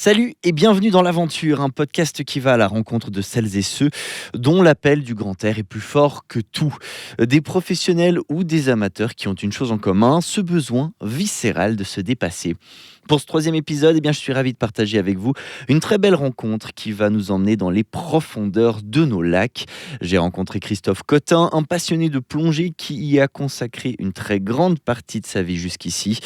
Salut et bienvenue dans l'Aventure, un podcast qui va à la rencontre de celles et ceux dont l'appel du grand air est plus fort que tout. Des professionnels ou des amateurs qui ont une chose en commun, ce besoin viscéral de se dépasser. Pour ce troisième épisode, je suis ravi de partager avec vous une très belle rencontre qui va nous emmener dans les profondeurs de nos lacs. J'ai rencontré Christophe Cotin, un passionné de plongée qui y a consacré une très grande partie de sa vie jusqu'ici.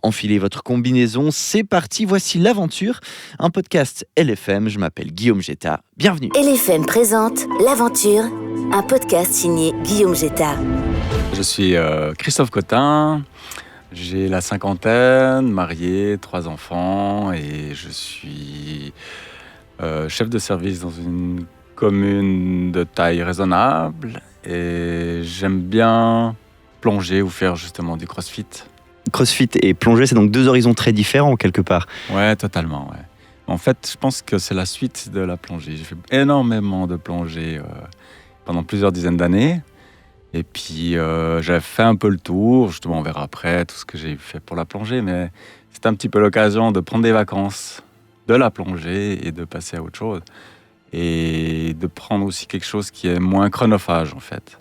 Enfilez votre combinaison, c'est parti, voici l'Aventure, un podcast LFM. Je m'appelle Guillaume Jetta, bienvenue. LFM présente l'Aventure, un podcast signé Guillaume Jetta. Je suis Christophe Cotin. J'ai la cinquantaine, marié, 3 enfants et je suis chef de service dans une commune de taille raisonnable et j'aime bien plonger ou faire justement du crossfit. Crossfit et plongée, c'est donc deux horizons très différents quelque part. Ouais, totalement, ouais. En fait, je pense que c'est la suite de la plongée. J'ai fait énormément de plongée pendant plusieurs dizaines d'années. Et puis, j'avais fait un peu le tour. Justement, on verra après tout ce que j'ai fait pour la plongée. Mais c'était un petit peu l'occasion de prendre des vacances de la plongée et de passer à autre chose. Et de prendre aussi quelque chose qui est moins chronophage, en fait.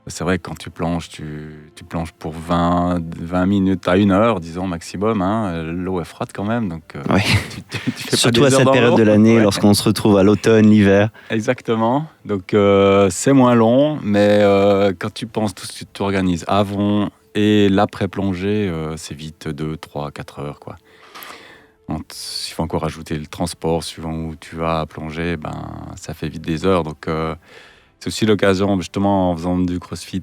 C'est vrai que quand tu plonges, tu plonges pour 20 minutes à 1 heure, disons, maximum. Hein. L'eau est froide quand même. Donc, Ouais. tu fais Surtout pas à des cette heures période dans de l'eau. l'année, Ouais. lorsqu'on se retrouve à l'automne, l'hiver. Exactement. Donc, c'est moins long, mais quand tu penses tout ce que tu t'organises avant et l'après-plongée, c'est vite 2, 3, 4 heures, quoi. S'il faut encore ajouter le transport suivant où tu vas plonger, ça fait vite des heures. Donc, c'est aussi l'occasion, justement, en faisant du crossfit,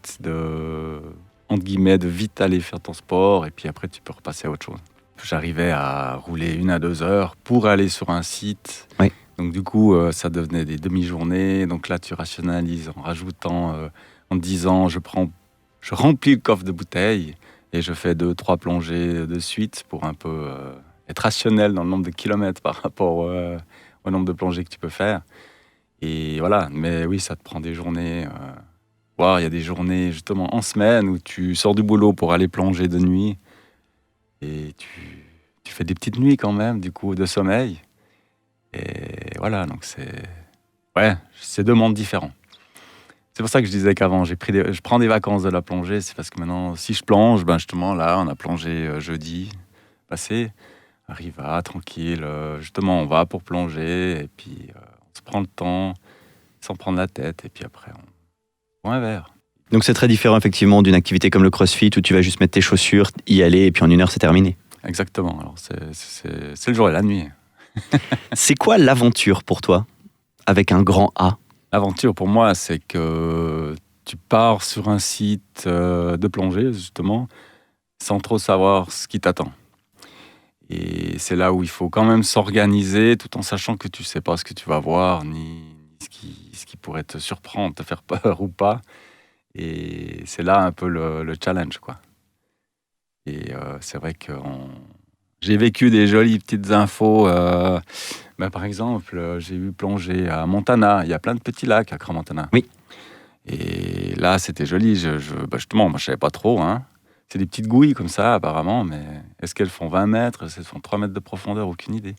entre guillemets, de vite aller faire ton sport et puis après, tu peux repasser à autre chose. J'arrivais à rouler 1 à 2 heures pour aller sur un site. Oui. Donc du coup, ça devenait des demi-journées. Donc là, tu rationalises en rajoutant, en te disant, je remplis le coffre de bouteilles et je fais 2, 3 plongées de suite pour un peu être rationnel dans le nombre de kilomètres par rapport au nombre de plongées que tu peux faire. Et voilà, mais oui, ça te prend des journées. Il y a des journées justement en semaine où tu sors du boulot pour aller plonger de nuit et tu fais des petites nuits quand même, du coup, de sommeil. Et voilà, donc c'est 2 mondes différents. C'est pour ça que je disais qu'avant, je prends des vacances de la plongée. C'est parce que maintenant, si je plonge, justement, là, on a plongé jeudi passé. Arriva, tranquille. Justement, on va pour plonger et puis on se prend le temps sans prendre la tête. Et puis après, on boit un verre. Donc c'est très différent effectivement d'une activité comme le crossfit où tu vas juste mettre tes chaussures, y aller et puis en 1 heure c'est terminé. Exactement. Alors, c'est le jour et la nuit. C'est quoi l'aventure pour toi, avec un grand A? L'aventure, pour moi, c'est que tu pars sur un site de plongée, justement, sans trop savoir ce qui t'attend. Et c'est là où il faut quand même s'organiser, tout en sachant que tu ne sais pas ce que tu vas voir, ni ce qui pourrait te surprendre, te faire peur ou pas. Et c'est là un peu le challenge, quoi. Et c'est vrai que j'ai vécu des jolies petites infos. Par exemple, j'ai vu plonger à Montana. Il y a plein de petits lacs à Crans-Montana. Oui. Et là, c'était joli. Justement, moi, je ne savais pas trop. Hein. C'est des petites gouilles comme ça, apparemment. Mais est-ce qu'elles font 20 mètres? Est-ce qu'elles font 3 mètres de profondeur? Aucune idée.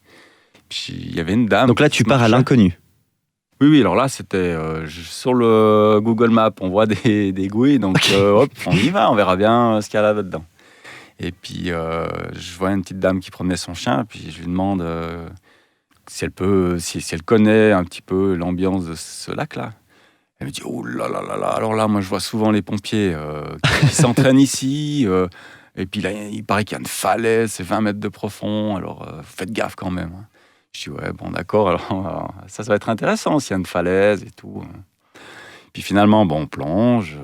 Puis, il y avait une dame. Donc là tu pars à l'inconnu. Oui, alors là, c'était sur le Google Maps. On voit des gouilles. Donc, hop, on y va. On verra bien ce qu'il y a là-dedans. Et puis, je vois une petite dame qui promenait son chien. Puis, je lui demande si elle connaît un petit peu l'ambiance de ce lac-là. Elle me dit, oh là là là là, alors là, moi je vois souvent les pompiers qui s'entraînent ici, et puis là, il paraît qu'il y a une falaise, c'est 20 mètres de profond, alors faites gaffe quand même. Hein. Je dis, ouais, bon d'accord, alors ça va être intéressant s'il y a une falaise et tout. Puis finalement, on plonge,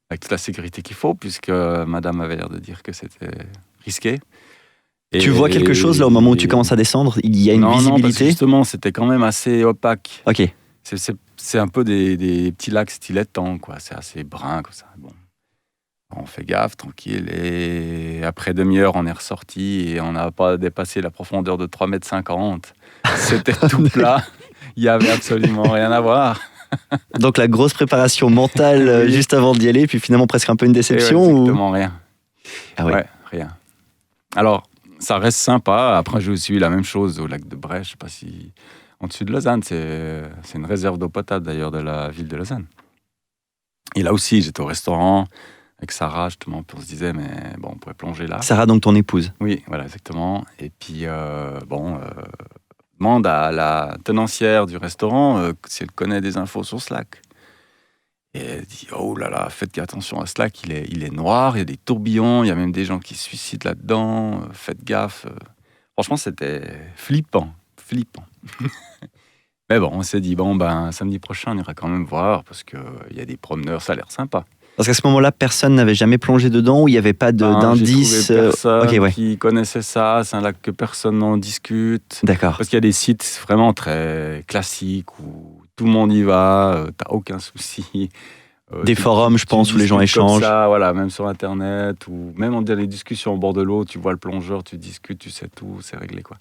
avec toute la sécurité qu'il faut, puisque madame avait l'air de dire que c'était risqué. Tu vois quelque chose là au moment où tu commences à descendre? Il y a une visibilité? Non, parce que justement, c'était quand même assez opaque. Ok. C'est un peu des petits lacs style étang, quoi. C'est assez brun, comme ça. Bon. On fait gaffe, tranquille. Et après 1/2 heure, on est ressorti et on n'a pas dépassé la profondeur de 3,50 m. C'était tout plat. Il n'y avait absolument rien à voir. Donc la grosse préparation mentale juste avant d'y aller, puis finalement presque un peu une déception? Exactement, rien. Ah oui. Ouais, rien. Alors, ça reste sympa. Après, j'ai aussi eu la même chose au lac de Bray, je sais pas si... En dessus de Lausanne, c'est une réserve d'eau potable d'ailleurs de la ville de Lausanne. Et là aussi, j'étais au restaurant avec Sarah, justement, puis on se disait, mais bon, on pourrait plonger là. Sarah, donc ton épouse. Oui, voilà, exactement. Et puis, demande à la tenancière du restaurant si elle connaît des infos sur ce lac. Et elle dit, oh là là, faites attention à ce lac, il est noir, il y a des tourbillons, il y a même des gens qui se suicident là-dedans, faites gaffe. Franchement, c'était flippant. Mais bon, on s'est dit, samedi prochain, on ira quand même voir, parce qu'il y a des promeneurs, ça a l'air sympa. Parce qu'à ce moment-là, personne n'avait jamais plongé dedans, ou il n'y avait pas d'indices. J'ai trouvé personne Ok, qui connaissait ça, c'est un lac que personne n'en discute. D'accord. Parce qu'il y a des sites vraiment très classiques où tout le monde y va, t'as aucun souci. Des forums, je pense, où les gens échangent. Ça, voilà, même sur Internet, ou même on dit des discussions au bord de l'eau, tu vois le plongeur, tu discutes, tu sais tout, c'est réglé, quoi.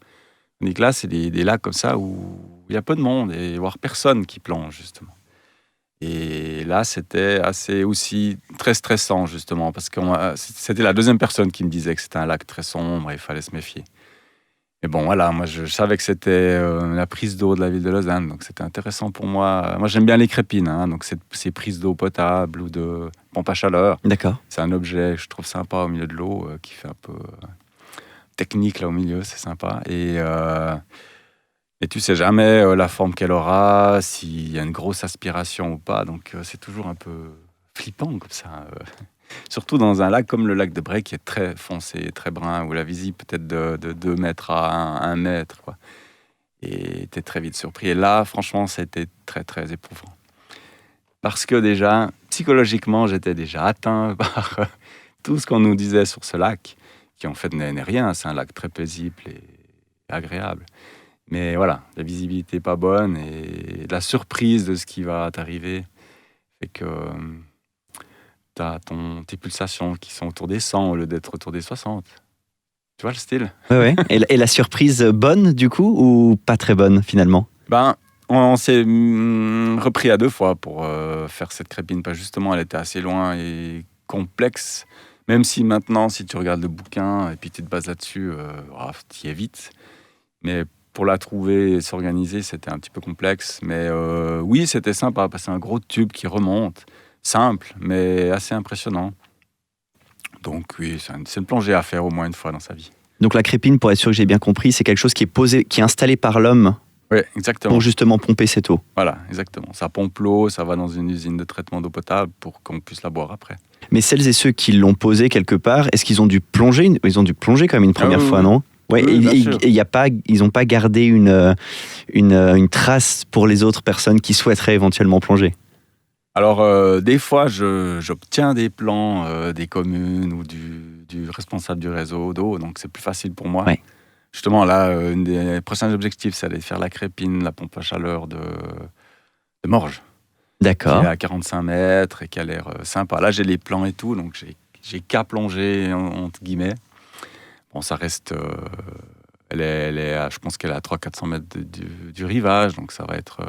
Tandis que là, c'est des lacs comme ça où il y a peu de monde, et voire personne qui plonge, justement. Et là, c'était assez aussi très stressant, justement, parce que c'était la deuxième personne qui me disait que c'était un lac très sombre et il fallait se méfier. Mais bon, voilà, moi, je savais que c'était la prise d'eau de la ville de Lausanne, donc c'était intéressant pour moi. Moi, j'aime bien les crépines, donc ces prises d'eau potable ou de pompe à chaleur. D'accord. C'est un objet que je trouve sympa au milieu de l'eau, qui fait un peu technique là au milieu, c'est sympa. Et tu sais jamais la forme qu'elle aura, s'il y a une grosse aspiration ou pas. Donc c'est toujours un peu flippant comme ça. Surtout dans un lac comme le lac de Bray qui est très foncé, très brun, où la visible peut-être de 2 mètres à 1 mètre, quoi. Et t'es très vite surpris. Et là, franchement, c'était très, très éprouvant. Parce que déjà, psychologiquement, j'étais déjà atteint par tout ce qu'on nous disait sur ce lac, qui en fait n'est rien. C'est un lac très paisible et agréable. Mais voilà, la visibilité n'est pas bonne et la surprise de ce qui va t'arriver fait que tu as tes pulsations qui sont autour des 100 au lieu d'être autour des 60. Tu vois le style ? Ouais. Et la surprise bonne, du coup, ou pas très bonne, finalement ? On s'est repris à 2 fois pour faire cette crépine. Parce que justement, elle était assez loin et complexe. Même si maintenant, si tu regardes le bouquin et puis tu te bases là-dessus, tu y es vite. Mais pour la trouver et s'organiser, c'était un petit peu complexe. Mais oui, c'était sympa, parce que c'est un gros tube qui remonte. Simple, mais assez impressionnant. Donc oui, c'est une plongée à faire au moins une fois dans sa vie. Donc la crépine, pour être sûr que j'ai bien compris, c'est quelque chose qui est posé, qui est installé par l'homme. Oui, exactement. Pour justement pomper cette eau. Voilà, exactement. Ça pompe l'eau, ça va dans une usine de traitement d'eau potable pour qu'on puisse la boire après. Mais celles et ceux qui l'ont posé quelque part, est-ce qu'ils ont dû plonger ? Ils ont dû plonger quand même une première fois, non ? Ouais, oui, ils n'ont pas gardé une trace pour les autres personnes qui souhaiteraient éventuellement plonger. Alors, des fois, j'obtiens des plans des communes ou du responsable du réseau d'eau, donc c'est plus facile pour moi. Ouais. Justement, là, un des prochains objectifs, c'est d'aller faire la crépine, la pompe à chaleur de Morges. D'accord. Qui est à 45 mètres et qui a l'air sympa. Là, j'ai les plans et tout, donc j'ai qu'à plonger, entre guillemets. Bon, ça reste... je pense qu'elle est à 300-400 mètres du rivage, donc ça va être...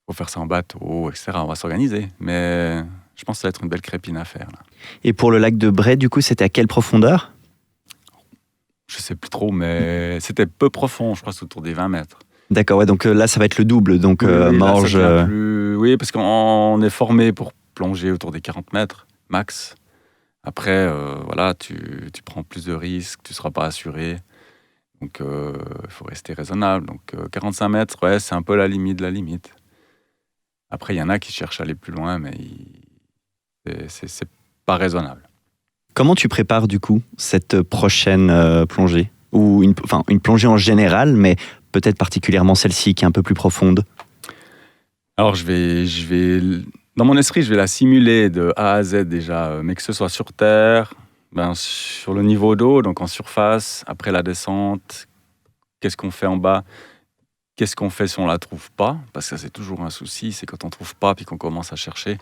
faut faire ça en bateau, etc. On va s'organiser. Mais je pense que ça va être une belle crépine à faire. Là. Et pour le lac de Bray, du coup, c'était à quelle profondeur ? Je sais plus trop, mais c'était peu profond, je crois, c'est autour des 20 mètres. D'accord, ouais, donc là, ça va être le double. Donc oui, Morges... Oui, parce qu'on est formé pour plonger autour des 40 mètres, max. Après, voilà, tu prends plus de risques, tu ne seras pas assuré. Donc, il faut rester raisonnable. Donc, 45 mètres, ouais, c'est un peu la limite de la limite. Après, il y en a qui cherchent à aller plus loin, mais c'est pas raisonnable. Comment tu prépares, du coup, cette prochaine plongée ? Ou une plongée en général, mais peut-être particulièrement celle-ci, qui est un peu plus profonde ? Alors, dans mon esprit, je vais la simuler de A à Z déjà, mais que ce soit sur terre, sur le niveau d'eau, donc en surface, après la descente, qu'est-ce qu'on fait en bas ? Qu'est-ce qu'on fait si on ne la trouve pas ? Parce que ça, c'est toujours un souci, c'est quand on ne trouve pas, puis qu'on commence à chercher.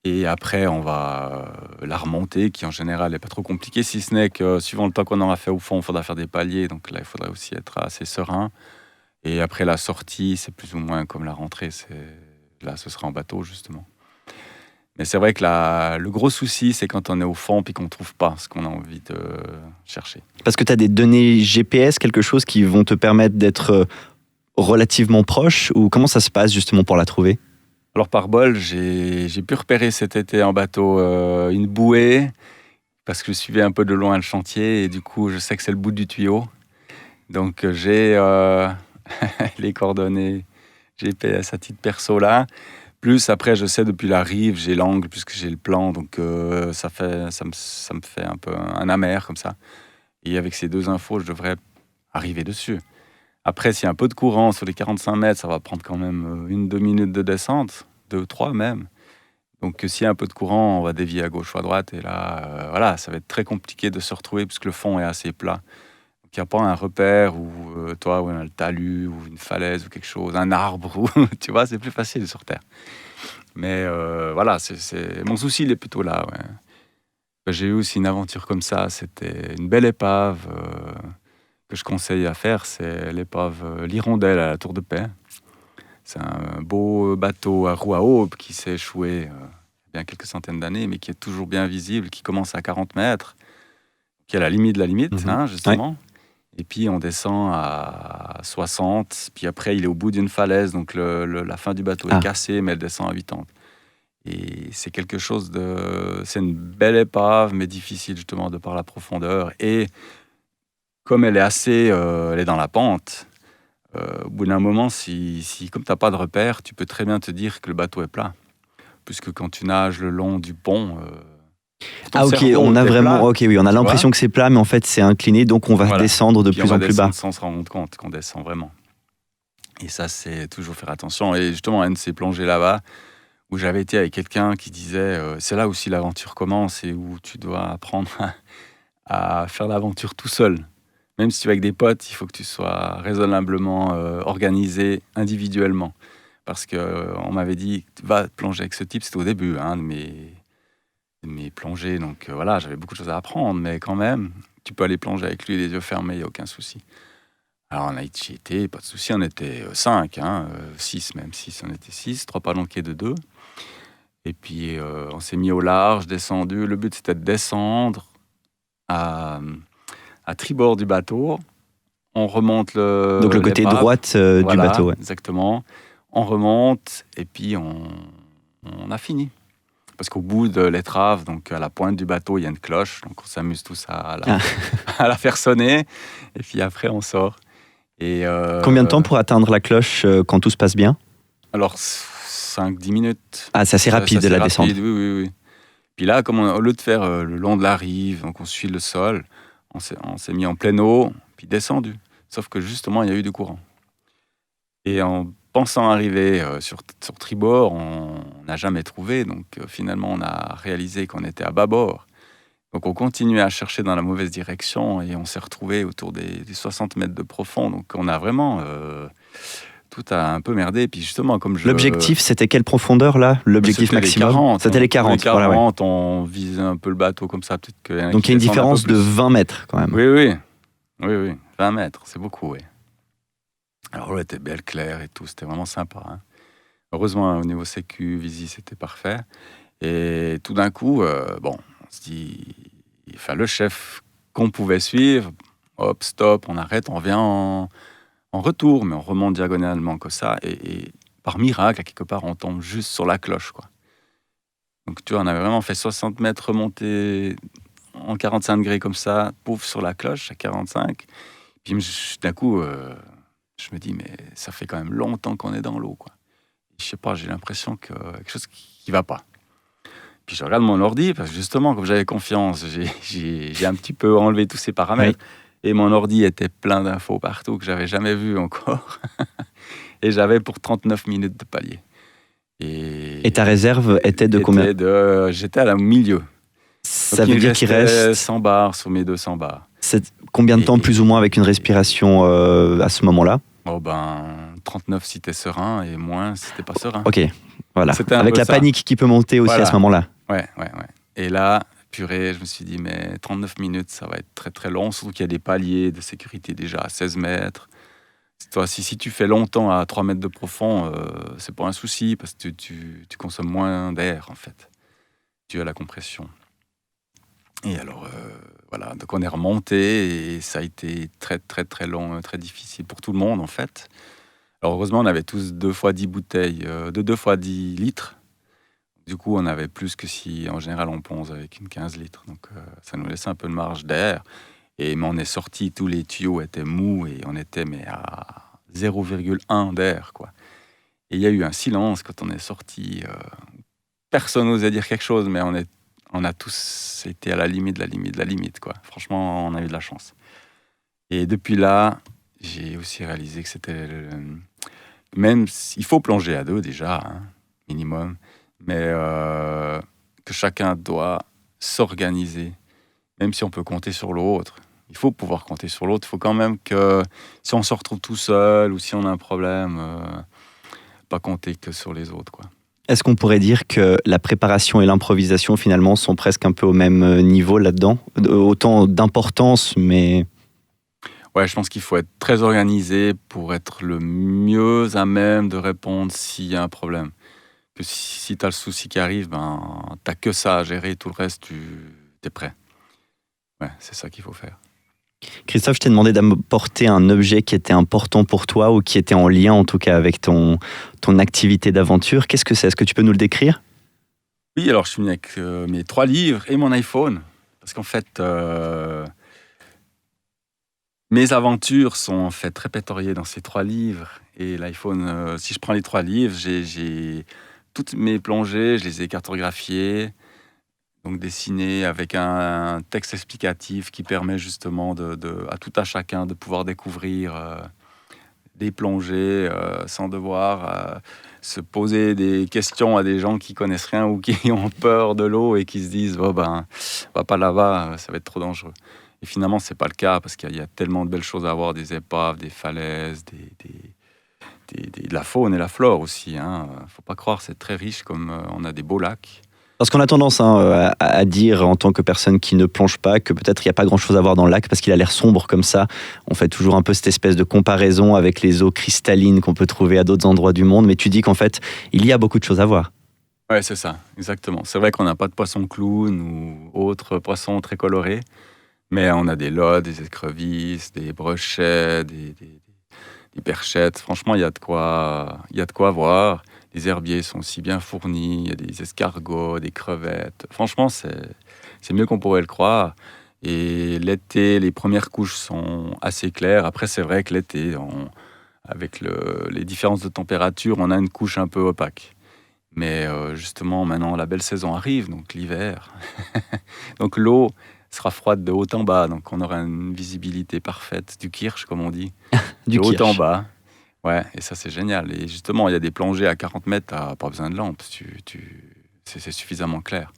Et après, on va la remonter, qui en général n'est pas trop compliqué, si ce n'est que suivant le temps qu'on aura fait au fond, il faudra faire des paliers, donc là, il faudrait aussi être assez serein. Et après la sortie, c'est plus ou moins comme la rentrée, là, ce sera en bateau, justement. Mais c'est vrai que le gros souci, c'est quand on est au fond puis qu'on ne trouve pas ce qu'on a envie de chercher. Parce que tu as des données GPS, quelque chose qui vont te permettre d'être relativement proche, ou comment ça se passe justement pour la trouver? Alors par bol, j'ai pu repérer cet été en bateau une bouée, parce que je suivais un peu de loin le chantier, et du coup, je sais que c'est le bout du tuyau. Donc j'ai les coordonnées GPS à titre perso là. Plus après, je sais depuis la rive, j'ai l'angle puisque j'ai le plan, donc ça me fait un peu un amer comme ça. Et avec ces 2 infos, je devrais arriver dessus. Après, s'il y a un peu de courant sur les 45 mètres, ça va prendre quand même 1-2 minutes de descente, 2-3 même. Donc s'il y a un peu de courant, on va dévier à gauche ou à droite, et là, voilà, ça va être très compliqué de se retrouver puisque le fond est assez plat. Donc il n'y a pas un repère où où on a le talus, ou une falaise, ou quelque chose, un arbre, ou, tu vois, c'est plus facile sur Terre. Mais voilà, mon souci, il est plutôt là. Ouais. J'ai eu aussi une aventure comme ça, c'était une belle épave que je conseille à faire, c'est l'épave l'Hirondelle à la Tour de Paix. C'est un beau bateau à roue à aube qui s'est échoué il y a bien quelques centaines d'années, mais qui est toujours bien visible, qui commence à 40 mètres, qui est à la limite de la limite, justement. Ouais. Et puis on descend à 60, puis après il est au bout d'une falaise, donc la fin du bateau est cassée, mais elle descend à 80. Et c'est quelque chose c'est une belle épave, mais difficile justement de par la profondeur. Et comme elle est elle est dans la pente, au bout d'un moment, comme tu n'as pas de repère, tu peux très bien te dire que le bateau est plat. Puisque quand tu nages le long du pont... ok, on a vraiment... Ok, oui, on a l'impression que c'est plat, mais en fait, c'est incliné, donc on va descendre de plus en plus bas. Sans se rendre compte qu'on descend vraiment. Et ça, c'est toujours faire attention. Et justement, une de ces plongées là-bas, où j'avais été avec quelqu'un qui disait c'est là aussi l'aventure commence, et où tu dois apprendre à faire l'aventure tout seul. Même si tu es avec des potes, il faut que tu sois raisonnablement organisé individuellement. Parce qu'on m'avait dit, va plonger avec ce type, c'était au début de mes plongées. Donc voilà, j'avais beaucoup de choses à apprendre, mais quand même, tu peux aller plonger avec lui les yeux fermés, il n'y a aucun souci. Alors on a été, pas de souci, on était 5, 6 même, 6, on était 6, 3 palanquets de 2. Et puis on s'est mis au large, descendu. Le but c'était de descendre à tribord du bateau. On remonte donc le côté droite du bateau. Ouais. Exactement. On remonte et puis on a fini. Parce qu'au bout de l'étrave, donc à la pointe du bateau, il y a une cloche. Donc on s'amuse tous à la faire sonner. Et puis après, on sort. Et combien de temps pour atteindre la cloche quand tout se passe bien? Alors, 5-10 minutes. Ah, c'est assez rapide la descente. Oui. Puis là, comme au lieu de faire le long de la rive, donc on suit le sol, on s'est mis en pleine eau, puis descendu. Sauf que justement, il y a eu du courant. Et en pensant arriver sur tribord, on n'a jamais trouvé. Donc finalement, on a réalisé qu'on était à bâbord. Donc on continuait à chercher dans la mauvaise direction et on s'est retrouvé autour des 60 mètres de profond. Donc on a vraiment... tout a un peu merdé. Puis justement, l'objectif, c'était quelle profondeur là? L'objectif maximum? C'était les 40. Les 40, voilà, ouais. On visait un peu le bateau comme ça. Peut-être que donc il y a une différence de 20 mètres quand même. Oui. 20 mètres, c'est beaucoup, oui. Alors là, était belle, claire et tout. C'était vraiment sympa. Hein. Heureusement, au niveau sécu, Visi, c'était parfait. Et tout d'un coup, on se dit... Enfin, le chef qu'on pouvait suivre, hop, stop, on arrête, on revient en retour, mais on remonte diagonalement comme ça, et par miracle, à quelque part, on tombe juste sur la cloche, quoi. Donc, tu vois, on avait vraiment fait 60 mètres remontés en 45 degrés comme ça, pouf, sur la cloche, à 45. Puis d'un coup, je me dis, mais ça fait quand même longtemps qu'on est dans l'eau, quoi. Et je sais pas, j'ai l'impression que quelque chose qui va pas. Puis je regarde mon ordi, parce que justement, comme j'avais confiance, j'ai un petit peu enlevé tous ces paramètres. Oui. Et mon ordi était plein d'infos partout que j'avais jamais vues encore. Et j'avais pour 39 minutes de palier. Et ta réserve était de combien? J'étais à la milieu. Ça veut dire qu'il reste 100 bars sur mes 200 bars. Combien de temps plus ou moins avec une respiration à ce moment-là? 39 si t'es serein et moins si t'es pas serein. Ok, voilà. Avec la panique qui peut monter aussi à ce moment-là. Ouais. Et là... Purée, je me suis dit, mais 39 minutes, ça va être très très long, surtout qu'il y a des paliers de sécurité déjà à 16 mètres. Toi, si tu fais longtemps à 3 mètres de profond, c'est pas un souci, parce que tu consommes moins d'air, en fait. dû à la compression. Et alors, voilà, donc on est remonté et ça a été très, très, très long, très difficile pour tout le monde, en fait. Alors, heureusement, on avait tous 2 fois 10 bouteilles, de 2 fois 10 litres. Du coup, on avait plus que si, en général, on ponce avec une 15 litres. Donc, ça nous laissait un peu de marge d'air. Mais on est sorti, tous les tuyaux étaient mous et on était à 0,1 d'air, quoi. Et il y a eu un silence quand on est sorti. Personne n'osait dire quelque chose, mais on a tous été à la limite, quoi. Franchement, on a eu de la chance. Et depuis là, j'ai aussi réalisé que même il faut plonger à 2 déjà, hein, minimum, mais que chacun doit s'organiser, même si on peut compter sur l'autre. Il faut pouvoir compter sur l'autre. Il faut quand même que si on se retrouve tout seul ou si on a un problème, pas compter que sur les autres, quoi. Est-ce qu'on pourrait dire que la préparation et l'improvisation, finalement, sont presque un peu au même niveau là-dedans? Autant d'importance, mais... Ouais, je pense qu'il faut être très organisé pour être le mieux à même de répondre s'il y a un problème. Que si tu as le souci qui arrive, t'as que ça à gérer, tout le reste, tu es prêt. Ouais, c'est ça qu'il faut faire. Christophe, je t'ai demandé d'apporter un objet qui était important pour toi ou qui était en lien, en tout cas, avec ton activité d'aventure. Qu'est-ce que c'est? Est-ce que tu peux nous le décrire? Oui, alors je suis venu avec mes 3 livres et mon iPhone. Parce qu'en fait, mes aventures sont en fait répertoriées dans ces 3 livres. Et l'iPhone, si je prends les 3 livres, j'ai toutes mes plongées, je les ai cartographiées, donc dessinées avec un texte explicatif qui permet justement à tout à chacun de pouvoir découvrir des plongées sans devoir se poser des questions à des gens qui connaissent rien ou qui ont peur de l'eau et qui se disent « Oh va pas là-bas, ça va être trop dangereux ». Et finalement, c'est pas le cas parce qu'il y a tellement de belles choses à voir, des épaves, des falaises, de la faune et la flore aussi. Faut pas croire, c'est très riche comme on a des beaux lacs. Parce qu'on a tendance à dire, en tant que personne qui ne plonge pas, que peut-être il n'y a pas grand-chose à voir dans le lac parce qu'il a l'air sombre comme ça. On fait toujours un peu cette espèce de comparaison avec les eaux cristallines qu'on peut trouver à d'autres endroits du monde. Mais tu dis qu'en fait, il y a beaucoup de choses à voir. Ouais, c'est ça, exactement. C'est vrai qu'on n'a pas de poissons clown ou autres poissons très colorés, mais on a des lodes, des écrevisses, des brochets, des perchettes. Franchement, il y a de quoi voir. Les herbiers sont aussi bien fournis, il y a des escargots, des crevettes. Franchement, c'est mieux qu'on pourrait le croire. Et l'été, les premières couches sont assez claires. Après, c'est vrai que l'été, avec les différences de température, on a une couche un peu opaque. Mais justement, maintenant, la belle saison arrive, donc l'hiver. Donc l'eau sera froide de haut en bas, donc on aura une visibilité parfaite du kirsch, comme on dit, de haut en bas. Ouais, et ça, c'est génial. Et justement, il y a des plongées à 40 mètres, tu n'as pas besoin de lampe, c'est suffisamment clair.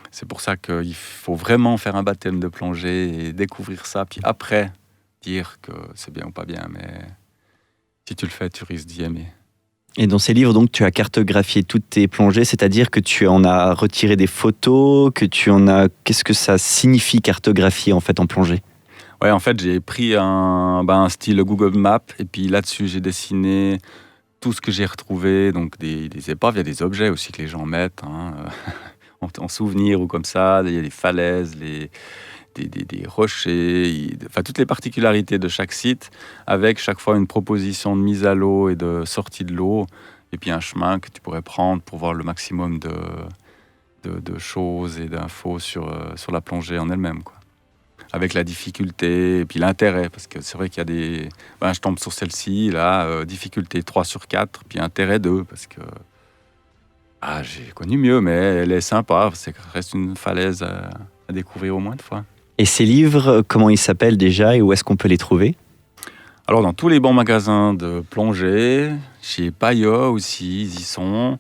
C'est pour ça qu'il faut vraiment faire un baptême de plongée et découvrir ça, puis après, dire que c'est bien ou pas bien. Mais si tu le fais, tu risques d'y aimer. Et dans ces livres, donc, tu as cartographié toutes tes plongées, c'est-à-dire que tu en as retiré des photos, Qu'est-ce que ça signifie cartographier, en fait, en plongée? Ouais, en fait, j'ai pris un style Google Maps, et puis là-dessus, j'ai dessiné tout ce que j'ai retrouvé, donc des épaves, il y a des objets aussi que les gens mettent, en souvenir ou comme ça, il y a des falaises, des rochers, enfin toutes les particularités de chaque site, avec chaque fois une proposition de mise à l'eau et de sortie de l'eau, et puis un chemin que tu pourrais prendre pour voir le maximum de choses et d'infos sur la plongée en elle-même, quoi. Avec la difficulté et puis l'intérêt, parce que c'est vrai qu'il y a des... je tombe sur celle-ci, là, difficulté 3 sur 4, puis intérêt 2, parce que j'ai connu mieux, mais elle est sympa, c'est que reste une falaise à découvrir au moins une fois. Et ces livres, comment ils s'appellent déjà et où est-ce qu'on peut les trouver? Alors, dans tous les bons magasins de plongée, chez Paya aussi, ils y sont.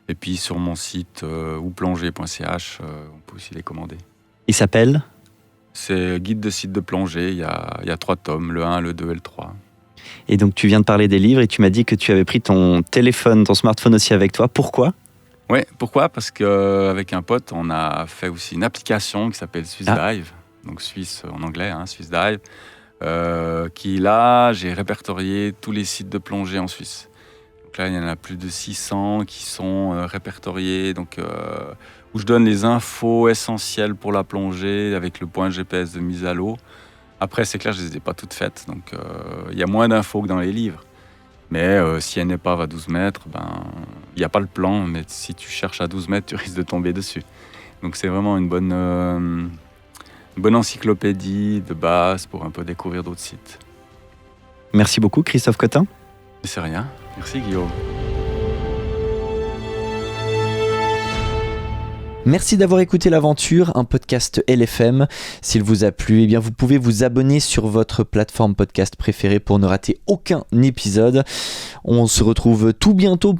Et puis sur mon site ouplonger.ch, on peut aussi les commander. Ils s'appellent? C'est guide de site de plongée, il y a 3 tomes, le 1, le 2 et le 3. Et donc tu viens de parler des livres et tu m'as dit que tu avais pris ton smartphone aussi avec toi. Pourquoi? Oui, pourquoi? Parce qu'avec un pote, on a fait aussi une application qui s'appelle Swiss Dive, donc Suisse en anglais, Swiss Dive, qui là, j'ai répertorié tous les sites de plongée en Suisse. Donc là, il y en a plus de 600 qui sont répertoriés, donc, où je donne les infos essentielles pour la plongée avec le point GPS de mise à l'eau. Après, c'est clair, je ne les ai pas toutes faites, donc il y a moins d'infos que dans les livres. Mais si une épave à 12 mètres, il n'y a pas le plan, mais si tu cherches à 12 mètres, tu risques de tomber dessus. Donc c'est vraiment une bonne encyclopédie de base pour un peu découvrir d'autres sites. Merci beaucoup Christophe Cotin. C'est rien. Merci Guillaume. Merci d'avoir écouté l'aventure, un podcast LFM. S'il vous a plu, eh bien vous pouvez vous abonner sur votre plateforme podcast préférée pour ne rater aucun épisode. On se retrouve tout bientôt